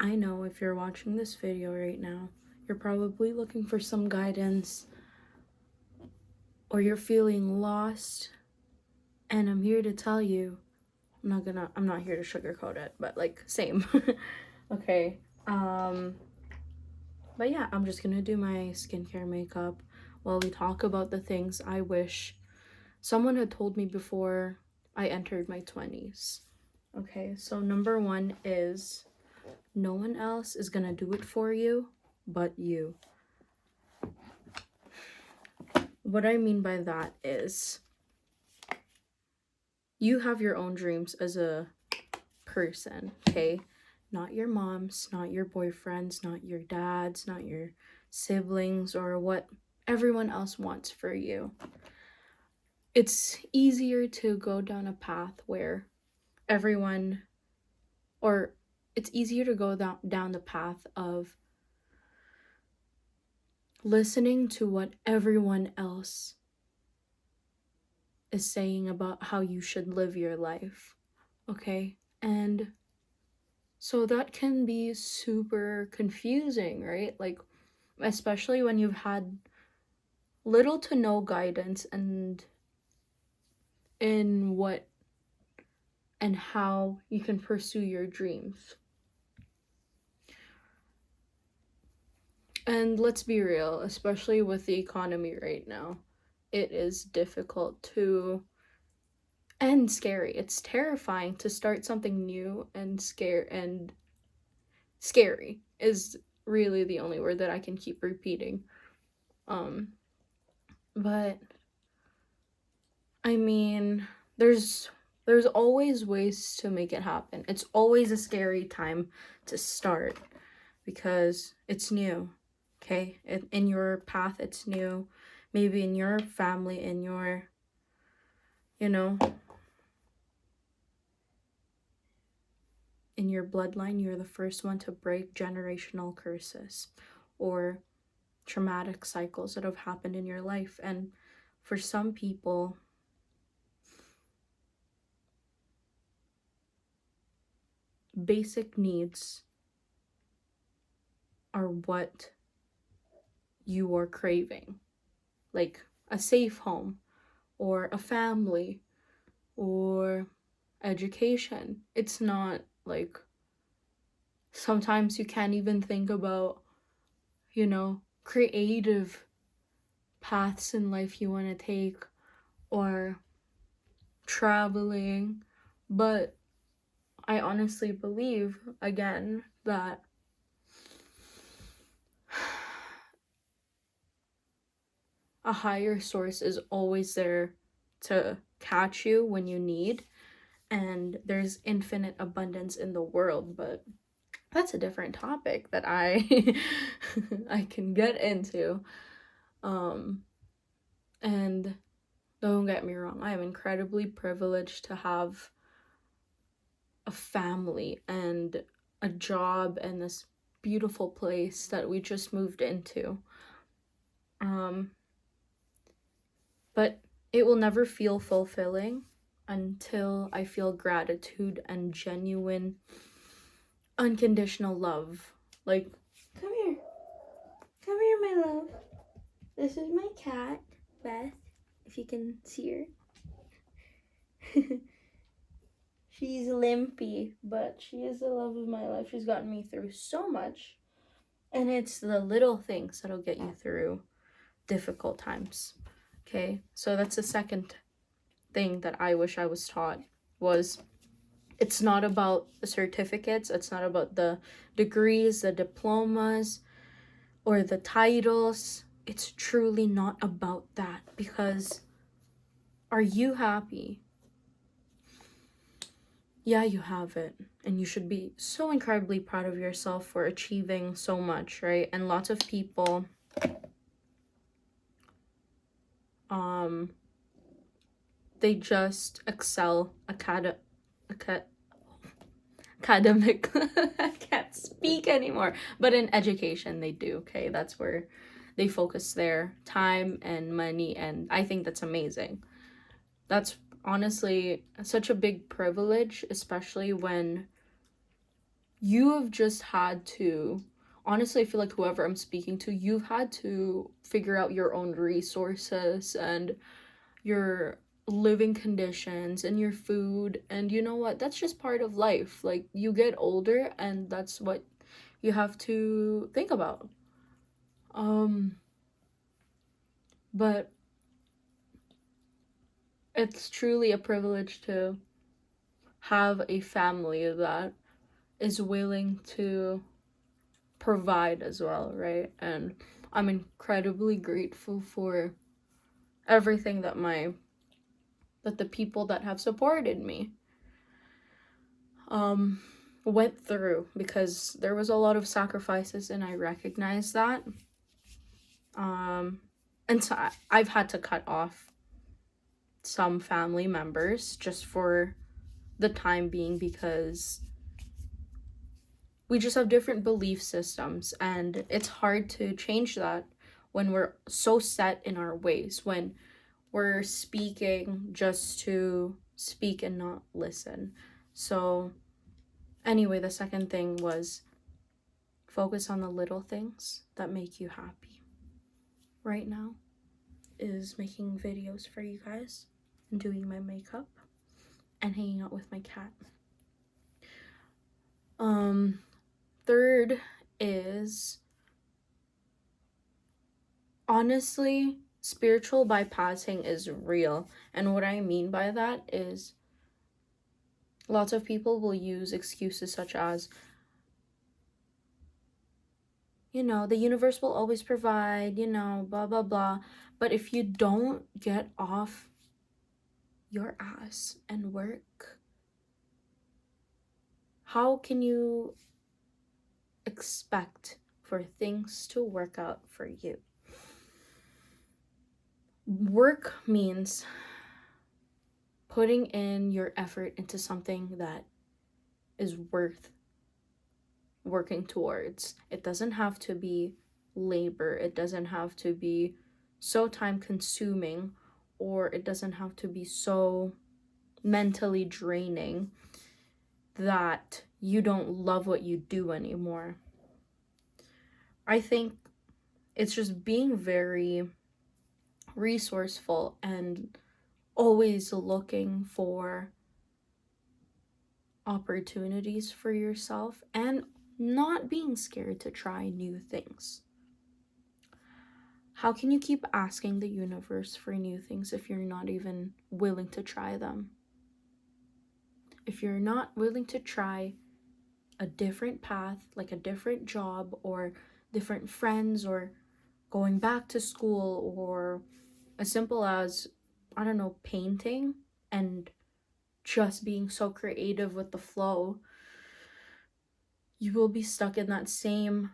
I know if you're watching this video right now, you're probably looking for some guidance or you're feeling lost, and I'm here to tell you, I'm not here to sugarcoat it, but like same. Okay. But yeah, I'm just gonna do my skincare makeup while we talk about the things I wish someone had told me before I entered my 20s. Okay, so number one is no one else is gonna do it for you but you. What I mean by that is you have your own dreams as a person, okay? Not your mom's, not your boyfriend's, not your dad's, not your siblings, or what everyone else wants for you. It's easier to go down a path where everyone, or it's easier to go down the path of listening to what everyone else is saying about how you should live your life, okay? And so that can be super confusing, right? Like, especially when you've had little to no guidance and in what and how you can pursue your dreams. And let's be real, especially with the economy right now, it is difficult to and scary. It's terrifying to start something new, and scary is really the only word that I can keep repeating. Um but I mean, there's always ways to make it happen. It's always a scary time to start because it's new. Okay? In your path it's new. Maybe in your family, in your, you know, in your bloodline, you're the first one to break generational curses or traumatic cycles that have happened in your life. And for some people, basic needs are what you are craving, like a safe home or a family or education. It's not like sometimes you can't even think about, creative paths in life you want to take or traveling. But I honestly believe, again, that a higher source is always there to catch you when you need, and there's infinite abundance in the world. But that's a different topic that I I can get into. And don't get me wrong, I am incredibly privileged to have a family and a job and this beautiful place that we just moved into. But it will never feel fulfilling until I feel gratitude and genuine, unconditional love. Like, come here. Come here, my love. This is my cat, Beth, if you can see her. She's limpy, but she is the love of my life. She's gotten me through so much. And it's the little things that'll get you through difficult times. Okay? So that's the second thing that I wish I was taught, was it's not about the certificates, it's not about the degrees, the diplomas, or the titles. It's truly not about that, because are you happy? Yeah, you have it, and you should be so incredibly proud of yourself for achieving so much, right? And lots of people they just excel academic I can't speak anymore, but in education they do. Okay, that's where they focus their time and money, and I think that's amazing. That's honestly such a big privilege, especially when you have just had to, honestly, I feel like whoever I'm speaking to, you've had to figure out your own resources and your living conditions and your food. And you know what? That's just part of life. Like, you get older, and that's what you have to think about. But it's truly a privilege to have a family that is willing to provide as well, right? And I'm incredibly grateful for everything that the people that have supported me went through, because there was a lot of sacrifices, and I recognize that. And so I've had to cut off some family members just for the time being, because we just have different belief systems, and it's hard to change that when we're so set in our ways, when we're speaking just to speak and not listen. So anyway, the second thing was focus on the little things that make you happy. Right now is making videos for you guys and doing my makeup and hanging out with my cat. Third is, honestly, spiritual bypassing is real. And what I mean by that is, lots of people will use excuses such as, the universe will always provide, blah, blah, blah. But if you don't get off your ass and work, how can you expect for things to work out for you? Work means putting in your effort into something that is worth working towards. It doesn't have to be labor. It doesn't have to be so time consuming, or it doesn't have to be so mentally draining that you don't love what you do anymore. I think it's just being very resourceful and always looking for opportunities for yourself, and not being scared to try new things. How can you keep asking the universe for new things if you're not even willing to try them? If you're not willing to try a different path, like a different job or different friends, or going back to school, or as simple as, I don't know, painting, and just being so creative with the flow, you will be stuck in that same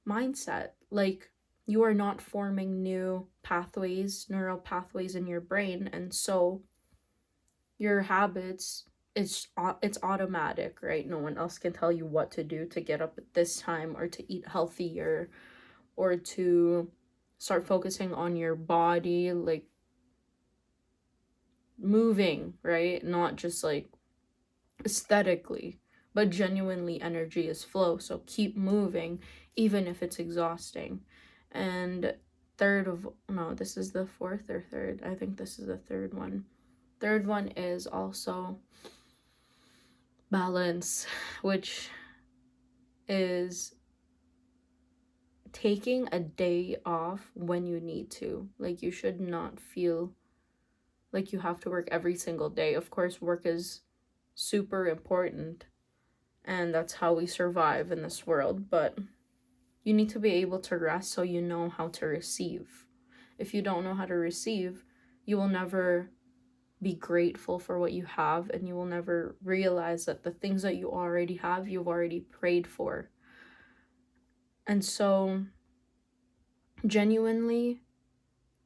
mindset. Like, you are not forming new pathways, neural pathways in your brain, and so your habits, it's automatic, right? No one else can tell you what to do to get up at this time, or to eat healthier, or to start focusing on your body, like moving, right? Not just like aesthetically, but genuinely. Energy is flow, so keep moving even if it's exhausting. And this is the fourth or third, I think this is the third one is also balance, which is taking a day off when you need to. Like, you should not feel like you have to work every single day. Of course, work is super important, and that's how we survive in this world, but you need to be able to rest so you know how to receive. If you don't know how to receive, you will never be grateful for what you have, and you will never realize that the things that you already have, you've already prayed for. And so, genuinely,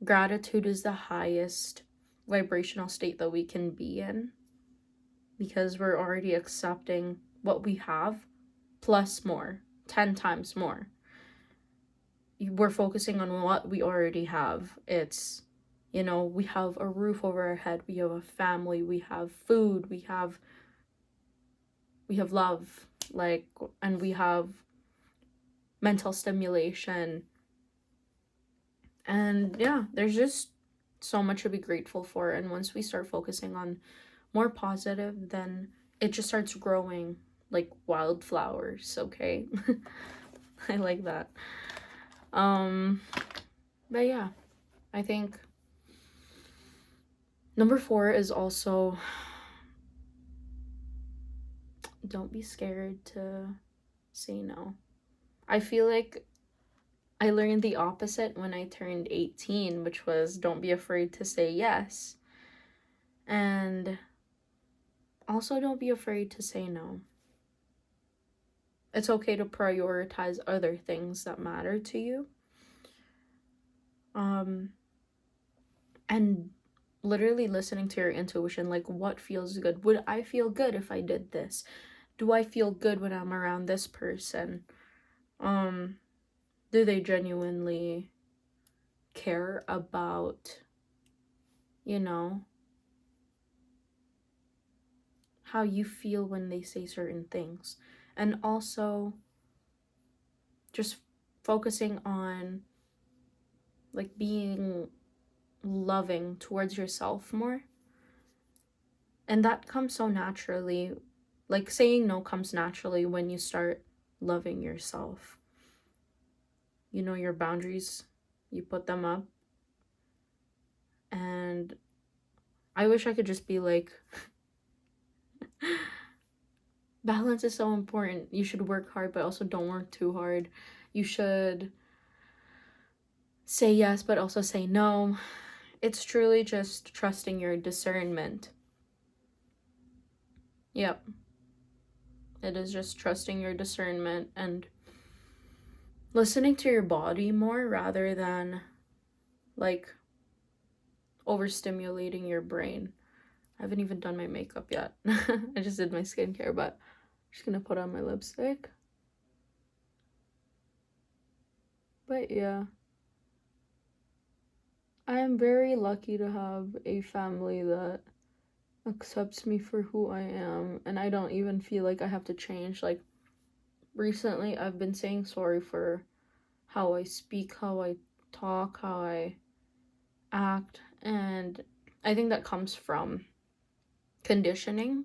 gratitude is the highest vibrational state that we can be in, because we're already accepting what we have plus more, 10 times more. We're focusing on what we already have. It's, we have a roof over our head, we have a family, we have food, we have we have love, like, and we have mental stimulation. And yeah, there's just so much to be grateful for. And once we start focusing on more positive, then it just starts growing like wildflowers, okay? I like that. But yeah, I think number 4 is also don't be scared to say no. I feel like I learned the opposite when I turned 18, which was don't be afraid to say yes. And also don't be afraid to say no. It's okay to prioritize other things that matter to you. And literally listening to your intuition, like what feels good? Would I feel good if I did this? Do I feel good when I'm around this person? Do they genuinely care about, you know, how you feel when they say certain things? And also just focusing on like being loving towards yourself more. And that comes so naturally. Like saying no comes naturally when you start loving yourself. You know your boundaries, you put them up. And I wish I could just be like, balance is so important. You should work hard, but also don't work too hard. You should say yes, but also say no. It's truly just trusting your discernment. Yep. It is just trusting your discernment and listening to your body more rather than like overstimulating your brain. I haven't even done my makeup yet. I just did my skincare, but I'm just gonna put on my lipstick. But yeah, I am very lucky to have a family that accepts me for who I am, and I don't even feel like I have to change. Like recently I've been saying sorry for how I speak, how I talk, how I act, and I think that comes from conditioning.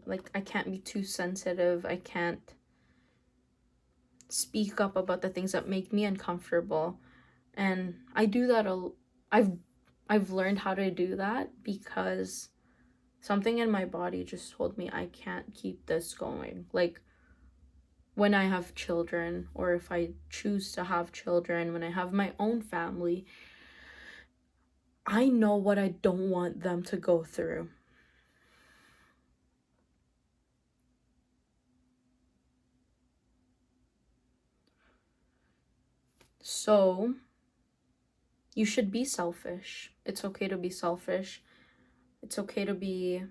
Like I can't be too sensitive. I can't speak up about the things that make me uncomfortable. And I do that I've I've learned how to do that because something in my body just told me I can't keep this going. Like when I have children, or if I choose to have children, when I have my own family, I know what I don't want them to go through. So, you should be selfish. It's okay to be selfish. It's okay to be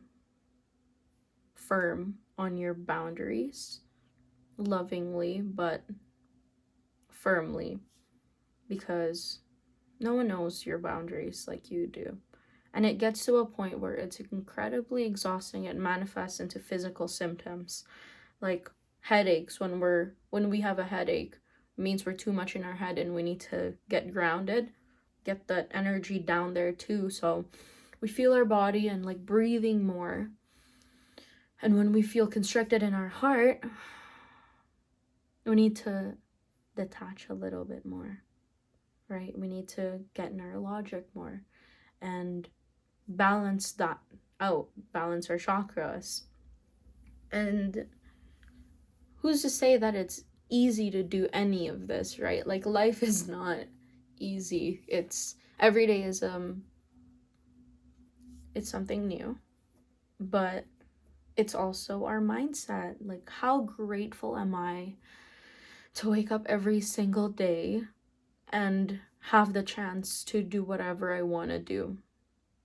firm on your boundaries, lovingly, but firmly, because no one knows your boundaries like you do. And it gets to a point where it's incredibly exhausting. It manifests into physical symptoms like headaches. When we have a headache, it means we're too much in our head and we need to get grounded, get that energy down there too. So we feel our body and like breathing more. And when we feel constricted in our heart, we need to detach a little bit more, right? We need to get in our logic more and balance that out, balance our chakras. And who's to say that it's easy to do any of this, right? Like life is not easy. It's every day is it's something new. But it's also our mindset. Like how grateful am I to wake up every single day and have the chance to do whatever I want to do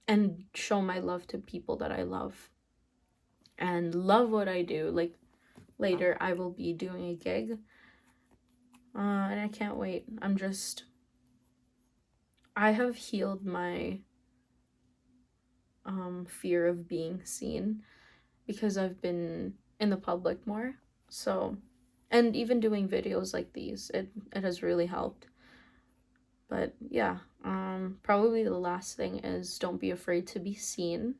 and show my love to people that I love and love what I do. Like later I will be doing a gig and I can't wait. I have healed my fear of being seen because I've been in the public more. So, and even doing videos like these, it has really helped. But yeah, probably the last thing is don't be afraid to be seen,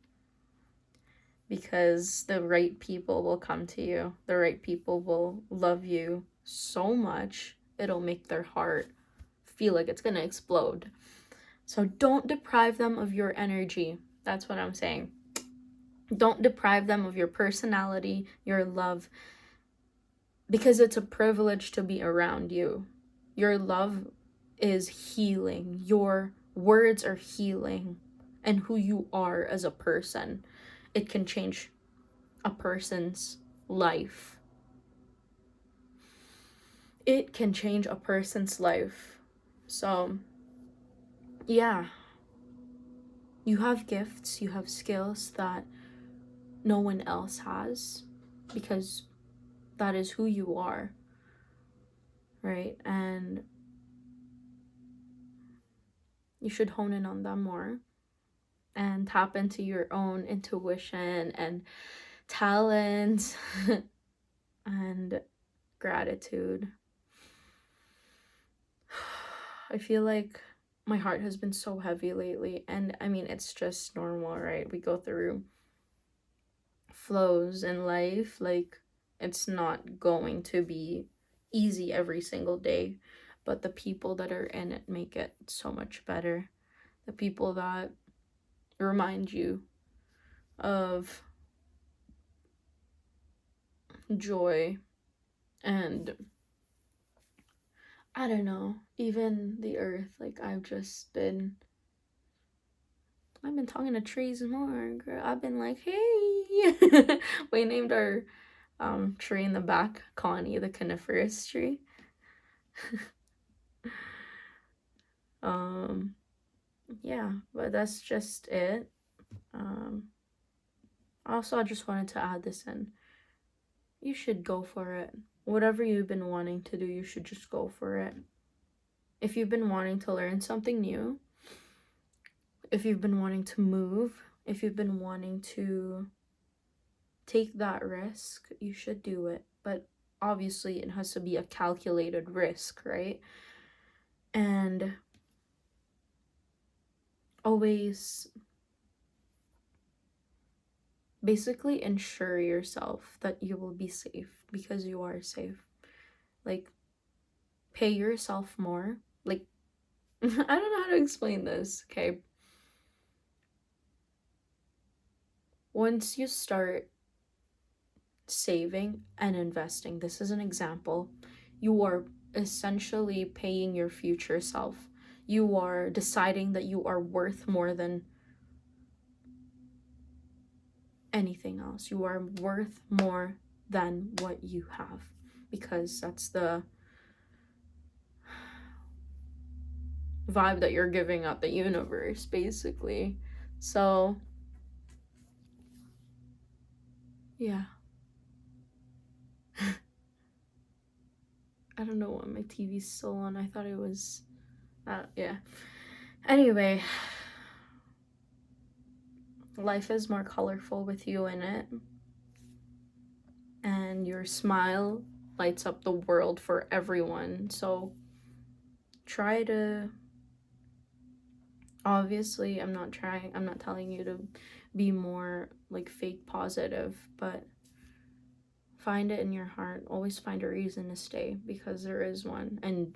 because the right people will come to you. The right people will love you so much, it'll make their heart feel like it's gonna explode. So don't deprive them of your energy. That's what I'm saying. Don't deprive them of your personality, your love, because it's a privilege to be around you. Your love is healing. Your words are healing. And who you are as a person, it can change a person's life. It can change a person's life. So, yeah. You have gifts, you have skills that no one else has, because that is who you are, right? And you should hone in on them more and tap into your own intuition and talent and gratitude. I feel like my heart has been so heavy lately, and I mean, it's just normal, right? We go through flows in life. Like, it's not going to be easy every single day, but the people that are in it make it so much better. The people that remind you of joy and, I don't know, even the earth. Like, I've been talking to trees more, girl. I've been like, hey. We named our tree in the back Connie, the coniferous tree. Yeah, but that's just it. Also, I just wanted to add this in. You should go for it. Whatever you've been wanting to do, you should just go for it. If you've been wanting to learn something new, if you've been wanting to move, if you've been wanting to take that risk, you should do it. But obviously, it has to be a calculated risk, right? And always basically ensure yourself that you will be safe, because you are safe. Like, pay yourself more. Like, I don't know how to explain this, okay? Once you start saving and investing, this is an example, you are essentially paying your future self. You are deciding that you are worth more than anything else. You are worth more than what you have, because that's the vibe that you're giving out the universe, basically. So, yeah. I don't know why my TV's still on. I thought it was, yeah. Anyway, life is more colorful with you in it. And your smile lights up the world for everyone. So try to, obviously, I'm not telling you to be more like fake positive, but find it in your heart. Always find a reason to stay, because there is one. And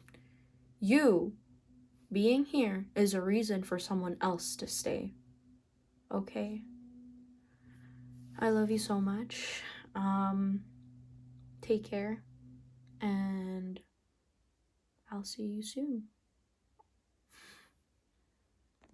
you being here is a reason for someone else to stay. Okay? I love you so much. Take care, and I'll see you soon.